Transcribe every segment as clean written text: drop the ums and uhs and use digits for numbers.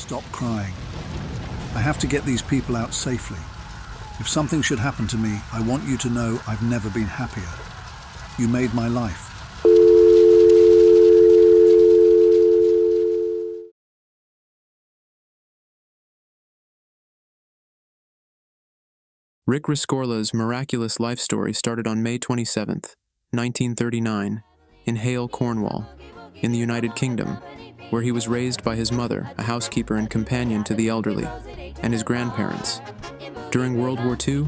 Stop crying. I have to get these people out safely. If something should happen to me, I want you to know I've never been happier. You made my life. Rick Rescorla's miraculous life story started on May 27, 1939, in Hale, Cornwall, in the United Kingdom, where he was raised by his mother, a housekeeper and companion to the elderly, and his grandparents. During World War II,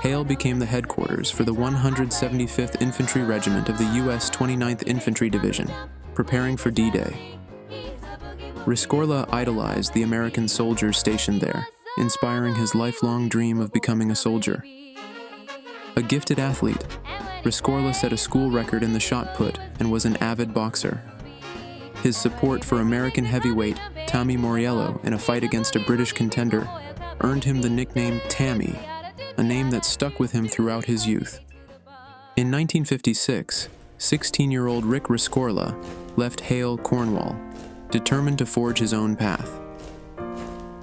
Hale became the headquarters for the 175th Infantry Regiment of the U.S. 29th Infantry Division, preparing for D-Day. Rescorla idolized the American soldiers stationed there, inspiring his lifelong dream of becoming a soldier. A gifted athlete, Rescorla set a school record in the shot put and was an avid boxer. His support for American heavyweight Tommy Moriello in a fight against a British contender earned him the nickname Tammy, a name that stuck with him throughout his youth. In 1956, 16-year-old Rick Rescorla left Hale, Cornwall, determined to forge his own path.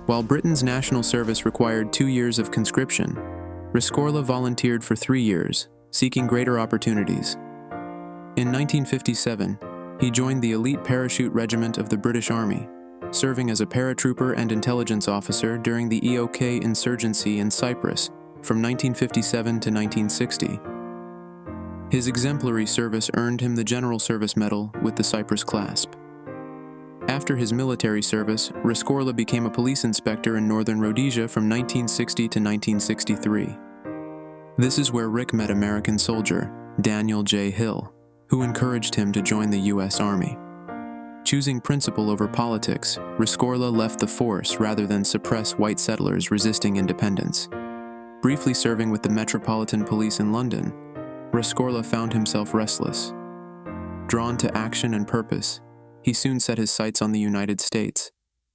While Britain's national service required 2 years of conscription, Rescorla volunteered for 3 years, seeking greater opportunities. In 1957, he joined the elite parachute regiment of the British Army, serving as a paratrooper and intelligence officer during the EOK insurgency in Cyprus from 1957 to 1960. His exemplary service earned him the General Service Medal with the Cyprus clasp. After his military service, Rescorla became a police inspector in northern Rhodesia from 1960 to 1963. This is where Rick met American soldier Daniel J. Hill, who encouraged him to join the U.S. Army. Choosing principle over politics, Rescorla left the force rather than suppress white settlers resisting independence. Briefly serving with the Metropolitan Police in London, Rescorla found himself restless. Drawn to action and purpose, he soon set his sights on the United States,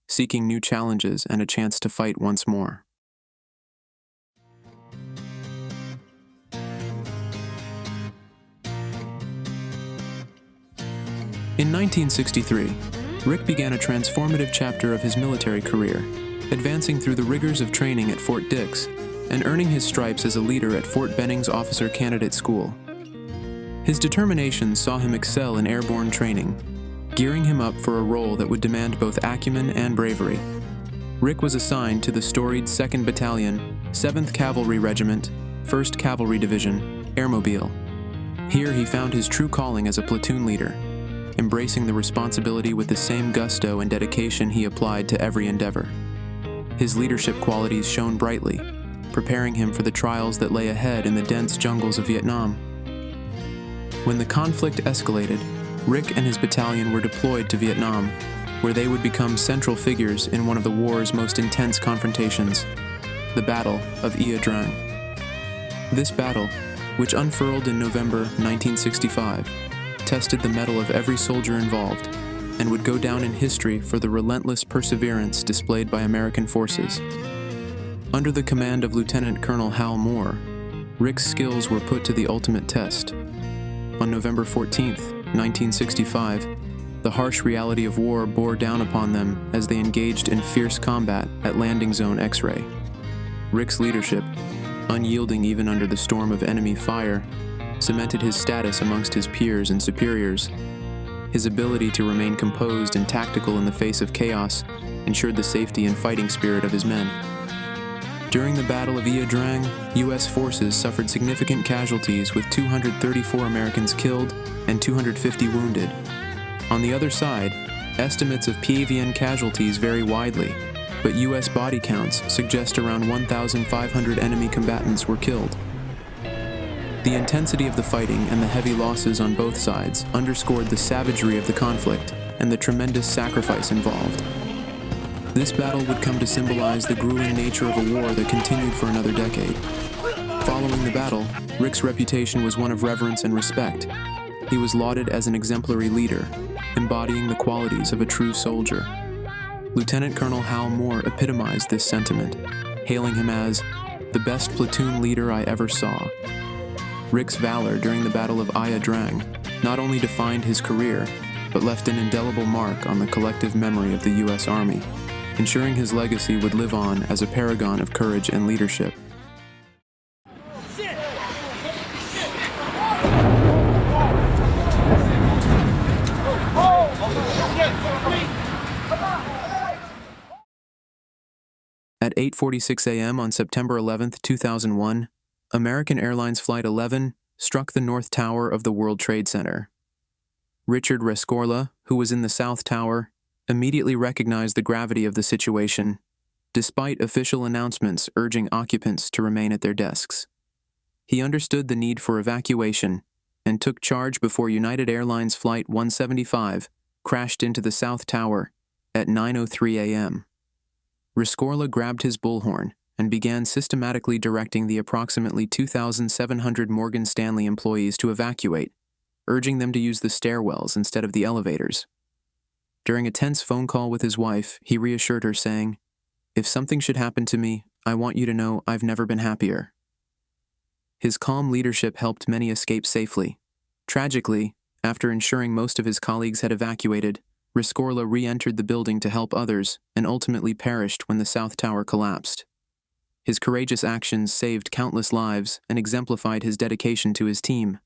seeking new challenges and a chance to fight once more. In 1963, Rick began a transformative chapter of his military career, advancing through the rigors of training at Fort Dix and earning his stripes as a leader at Fort Benning's Officer Candidate School. His determination saw him excel in airborne training, gearing him up for a role that would demand both acumen and bravery. Rick was assigned to the storied 2nd Battalion, 7th Cavalry Regiment, 1st Cavalry Division, Airmobile. Here he found his true calling as a platoon leader, embracing the responsibility with the same gusto and dedication he applied to every endeavor. His leadership qualities shone brightly, preparing him for the trials that lay ahead in the dense jungles of Vietnam. When the conflict escalated, Rick and his battalion were deployed to Vietnam, where they would become central figures in one of the war's most intense confrontations, the Battle of Ia Drang. This battle, which unfurled in November 1965, tested the mettle of every soldier involved and would go down in history for the relentless perseverance displayed by American forces. Under the command of Lieutenant Colonel Hal Moore, Rick's skills were put to the ultimate test. On November 14th, 1965, the harsh reality of war bore down upon them as they engaged in fierce combat at Landing Zone X-Ray. Rick's leadership, unyielding even under the storm of enemy fire, cemented his status amongst his peers and superiors. His ability to remain composed and tactical in the face of chaos ensured the safety and fighting spirit of his men. During the Battle of Ia Drang, U.S. forces suffered significant casualties with 234 Americans killed and 250 wounded. On the other side, estimates of PAVN casualties vary widely, but U.S. body counts suggest around 1,500 enemy combatants were killed. The intensity of the fighting and the heavy losses on both sides underscored the savagery of the conflict and the tremendous sacrifice involved. This battle would come to symbolize the grueling nature of a war that continued for another decade. Following the battle, Rick's reputation was one of reverence and respect. He was lauded as an exemplary leader, embodying the qualities of a true soldier. Lieutenant Colonel Hal Moore epitomized this sentiment, hailing him as the best platoon leader I ever saw. Rick's valor during the Battle of Ia Drang not only defined his career, but left an indelible mark on the collective memory of the U.S. Army. ensuring his legacy would live on as a paragon of courage and leadership. At 8:46 a.m. on September 11, 2001, American Airlines Flight 11 struck the North Tower of the World Trade Center. Richard Rescorla, who was in the South Tower, immediately recognized the gravity of the situation, despite official announcements urging occupants to remain at their desks. He understood the need for evacuation and took charge before United Airlines Flight 175 crashed into the South Tower at 9:03 a.m. Rescorla grabbed his bullhorn and began systematically directing the approximately 2,700 Morgan Stanley employees to evacuate, urging them to use the stairwells instead of the elevators. During a tense phone call with his wife, he reassured her, saying, "If something should happen to me, I want you to know I've never been happier." His calm leadership helped many escape safely. Tragically, after ensuring most of his colleagues had evacuated, Rescorla re-entered the building to help others and ultimately perished when the South Tower collapsed. His courageous actions saved countless lives and exemplified his dedication to his team.